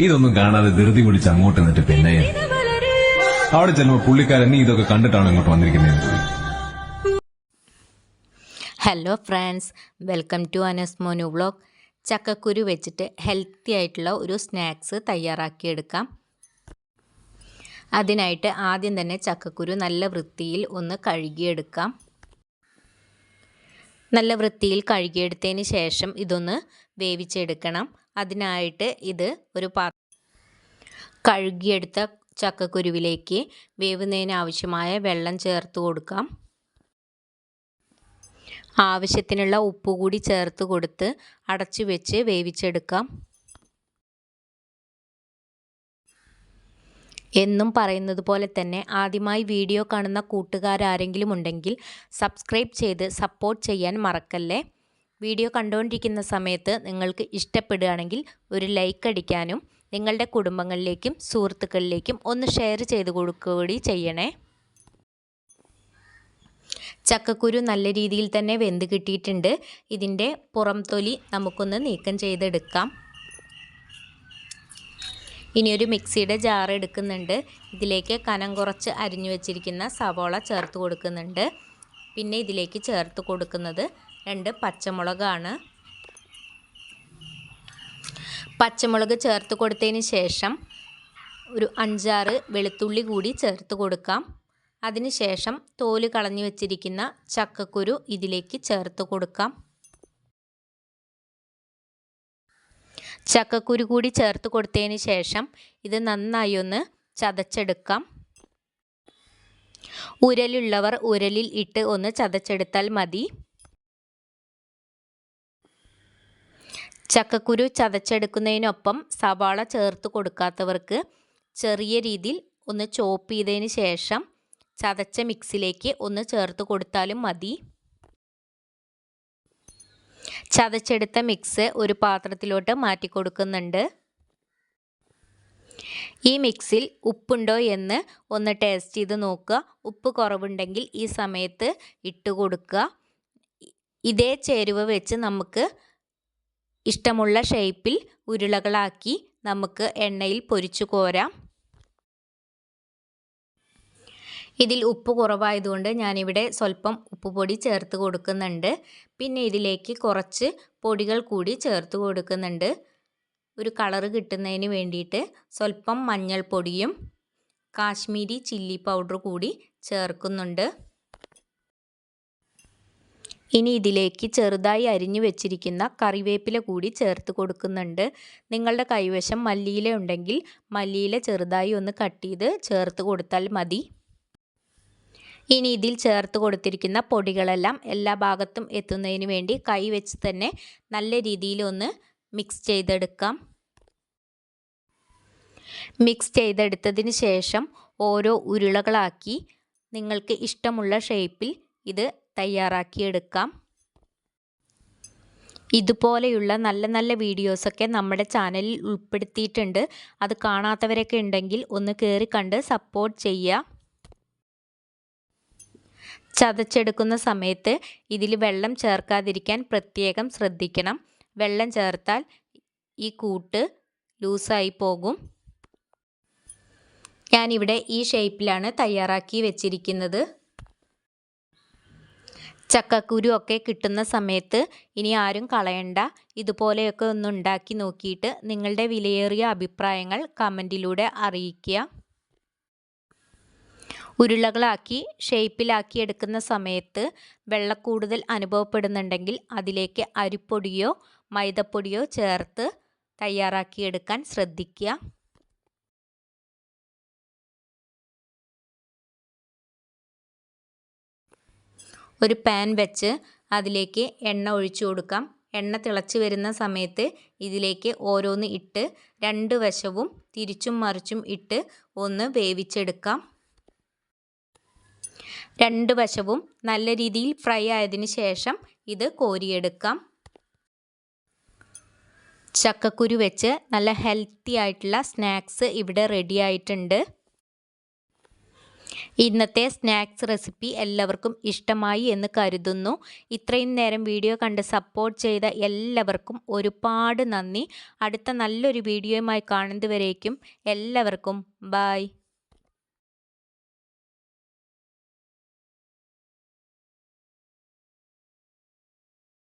ഇതൊന്നും കാണാതെ ധൃതി പിടിച്ച് അങ്ങോട്ട് നിന്നിട്ട് പിന്നെ അവിടെ ചെല്ലുമ്പോൾ പുള്ളിക്കാരൻ നീ ഇതൊക്കെ കണ്ടിട്ടാണ് ഇങ്ങോട്ട് വന്നിരിക്കുന്നത്. Hello friends, welcome to Anas Monu vlog. ചക്കക്കുരു വെച്ചിട്ട് ഹെൽത്തി ആയിട്ടുള്ള ഒരു സ്നാക്സ് തയ്യാറാക്കിയെടുക്കാം. അതിനായിട്ട് ആദ്യം തന്നെ ചക്കക്കുരു നല്ല വൃത്തിയിൽ ഒന്ന് കഴുകിയെടുക്കാം. നല്ല വൃത്തിയിൽ കഴുകിയെടുത്തതിന് ശേഷം ഇതൊന്ന് വേവിച്ചെടുക്കണം. അതിനായിട്ട് ഇത് ഒരു കഴുകിയെടുത്ത ചക്കക്കുരുവിലേക്ക് വേവുന്നതിന് ആവശ്യമായ വെള്ളം ചേർത്ത് കൊടുക്കാം. ആവശ്യത്തിനുള്ള ഉപ്പ് കൂടി ചേർത്ത് കൊടുത്ത് അടച്ചു വെച്ച് വേവിച്ചെടുക്കാം. എന്നും പറയുന്നത് പോലെ തന്നെ ആദ്യമായി വീഡിയോ കാണുന്ന കൂട്ടുകാരാരെങ്കിലും ഉണ്ടെങ്കിൽ സബ്സ്ക്രൈബ് ചെയ്ത് സപ്പോർട്ട് ചെയ്യാൻ മറക്കല്ലേ. വീഡിയോ കണ്ടുകൊണ്ടിരിക്കുന്ന സമയത്ത് നിങ്ങൾക്ക് ഇഷ്ടപ്പെടുകയാണെങ്കിൽ ഒരു ലൈക്ക് അടിക്കാനും നിങ്ങളുടെ കുടുംബങ്ങളിലേക്കും സുഹൃത്തുക്കളിലേക്കും ഒന്ന് ഷെയർ ചെയ്ത് കൊടുക്കുക കൂടി ചെയ്യണേ. ചക്കക്കുരു നല്ല രീതിയിൽ തന്നെ വെന്ത് കിട്ടിയിട്ടുണ്ട്. ഇതിൻ്റെ പുറം തൊലി നമുക്കൊന്ന് നീക്കം ചെയ്തെടുക്കാം. ഇനിയൊരു മിക്സിയുടെ ജാർ എടുക്കുന്നുണ്ട്. ഇതിലേക്ക് കനം കുറച്ച് അരിഞ്ഞു വെച്ചിരിക്കുന്ന സവോള ചേർത്ത് കൊടുക്കുന്നുണ്ട്. പിന്നെ ഇതിലേക്ക് ചേർത്ത് കൊടുക്കുന്നത് 2 പച്ചമുളകാണ്. പച്ചമുളക് ചേർത്ത് കൊടുത്തതിന് ശേഷം ഒരു 5-6 വെളുത്തുള്ളി കൂടി ചേർത്ത് കൊടുക്കാം. അതിനുശേഷം തോല് കളഞ്ഞു വെച്ചിരിക്കുന്ന ചക്കക്കുരു ഇതിലേക്ക് ചേർത്ത് കൊടുക്കാം. ചക്കക്കുരു കൂടി ചേർത്ത് കൊടുത്തതിന് ശേഷം ഇത് നന്നായി ഒന്ന് ചതച്ചെടുക്കാം. ഉരലുള്ളവർ ഉരലിൽ ഇട്ട് ഒന്ന് ചതച്ചെടുത്താൽ മതി. ചക്കക്കുരു ചതച്ചെടുക്കുന്നതിനൊപ്പം സവാള ചേർത്ത് കൊടുക്കാത്തവർക്ക് ചെറിയ രീതിയിൽ ഒന്ന് ചോപ്പ് ചെയ്തതിന് ശേഷം ചതച്ച മിക്സിലേക്ക് ഒന്ന് ചേർത്ത് കൊടുത്താലും മതി. ചതച്ചെടുത്ത മിക്സ് ഒരു പാത്രത്തിലോട്ട് മാറ്റി കൊടുക്കുന്നുണ്ട്. ഈ മിക്സിൽ ഉപ്പുണ്ടോ എന്ന് ഒന്ന് ടേസ്റ്റ് ചെയ്ത് നോക്കുക. ഉപ്പ് കുറവുണ്ടെങ്കിൽ ഈ സമയത്ത് ഇട്ട് കൊടുക്കുക. ഇതേ ചേരുവ വെച്ച് നമുക്ക് ഇഷ്ടമുള്ള ഷേപ്പിൽ ഉരുളകളാക്കി നമുക്ക് എണ്ണയിൽ പൊരിച്ചു കോരാം. ഇതിൽ ഉപ്പ് കുറവായതുകൊണ്ട് ഞാനിവിടെ സ്വല്പം ഉപ്പുപൊടി ചേർത്ത് കൊടുക്കുന്നുണ്ട്. പിന്നെ ഇതിലേക്ക് കുറച്ച് പൊടികൾ കൂടി ചേർത്ത് കൊടുക്കുന്നുണ്ട്. ഒരു കളറ് കിട്ടുന്നതിന് വേണ്ടിയിട്ട് സ്വല്പം മഞ്ഞൾപ്പൊടിയും കാശ്മീരി ചില്ലി പൗഡർ കൂടി ചേർക്കുന്നുണ്ട്. ഇനി ഇതിലേക്ക് ചെറുതായി അരിഞ്ഞു വെച്ചിരിക്കുന്ന കറിവേപ്പില കൂടി ചേർത്ത് കൊടുക്കുന്നുണ്ട്. നിങ്ങളുടെ കൈവശം മല്ലിയില ഉണ്ടെങ്കിൽ മല്ലിയില ചെറുതായി ഒന്ന് കട്ട് ചെയ്ത് ചേർത്ത് കൊടുത്താൽ മതി. ഇനി ഇതിൽ ചേർത്ത് കൊടുത്തിരിക്കുന്ന പൊടികളെല്ലാം എല്ലാ ഭാഗത്തും എത്തുന്നതിന് വേണ്ടി കൈ വെച്ച് തന്നെ നല്ല രീതിയിൽ ഒന്ന് മിക്സ് ചെയ്തെടുക്കാം. മിക്സ് ചെയ്തെടുത്തതിന് ശേഷം ഓരോ ഉരുളകളാക്കി നിങ്ങൾക്ക് ഇഷ്ടമുള്ള ഷേപ്പിൽ ഇത് തയ്യാറാക്കിയെടുക്കാം. ഇതുപോലെയുള്ള നല്ല നല്ല വീഡിയോസൊക്കെ നമ്മുടെ ചാനലിൽ ഉൾപ്പെടുത്തിയിട്ടുണ്ട്. അത് കാണാത്തവരൊക്കെ ഉണ്ടെങ്കിൽ ഒന്ന് കയറി കണ്ട് സപ്പോർട്ട് ചെയ്യുക. ചതച്ചെടുക്കുന്ന സമയത്ത് ഇതിൽ വെള്ളം ചേർക്കാതിരിക്കാൻ പ്രത്യേകം ശ്രദ്ധിക്കണം. വെള്ളം ചേർത്താൽ ഈ കൂട്ട് ലൂസായി പോകും. ഞാനിവിടെ ഈ ഷേപ്പിലാണ് തയ്യാറാക്കി വെച്ചിരിക്കുന്നത്. ചക്കക്കുരു ഒക്കെ കിട്ടുന്ന സമയത്ത് ഇനി ആരും കളയണ്ട. ഇതുപോലെയൊക്കെ ഒന്ന് ഉണ്ടാക്കി നോക്കിയിട്ട് നിങ്ങളുടെ വിലയേറിയ അഭിപ്രായങ്ങൾ കമൻറ്റിലൂടെ അറിയിക്കുക. ഉരുളകളാക്കി ഷേപ്പിലാക്കി എടുക്കുന്ന സമയത്ത് വെള്ളക്കൂടുതൽ അനുഭവപ്പെടുന്നുണ്ടെങ്കിൽ അതിലേക്ക് അരിപ്പൊടിയോ മൈദപ്പൊടിയോ ചേർത്ത് തയ്യാറാക്കിയെടുക്കാൻ ശ്രദ്ധിക്കുക. ഒരു പാൻ വെച്ച് അതിലേക്ക് എണ്ണ ഒഴിച്ചു കൊടുക്കാം. എണ്ണ തിളച്ച് വരുന്ന സമയത്ത് ഇതിലേക്ക് ഓരോന്ന് ഇട്ട് 2 വശവും തിരിച്ചും മറിച്ചും ഇട്ട് ഒന്ന് വേവിച്ചെടുക്കാം. 2 വശവും നല്ല രീതിയിൽ ഫ്രൈ ആയതിനു ശേഷം ഇത് കോരിയെടുക്കാം. ചക്കക്കുരു വെച്ച് നല്ല ഹെൽത്തി ആയിട്ടുള്ള സ്നാക്സ് ഇവിടെ റെഡി ആയിട്ടുണ്ട്. ഇന്നത്തെ സ്നാക്സ് റെസിപ്പി എല്ലാവർക്കും ഇഷ്ടമായി എന്ന് കരുതുന്നു. ഇത്രയും നേരം വീഡിയോ കണ്ട് സപ്പോർട്ട് ചെയ്ത എല്ലാവർക്കും ഒരുപാട് നന്ദി. അടുത്ത നല്ലൊരു വീഡിയോയുമായി കാണുന്നതുവരേക്കും എല്ലാവർക്കും ബൈ.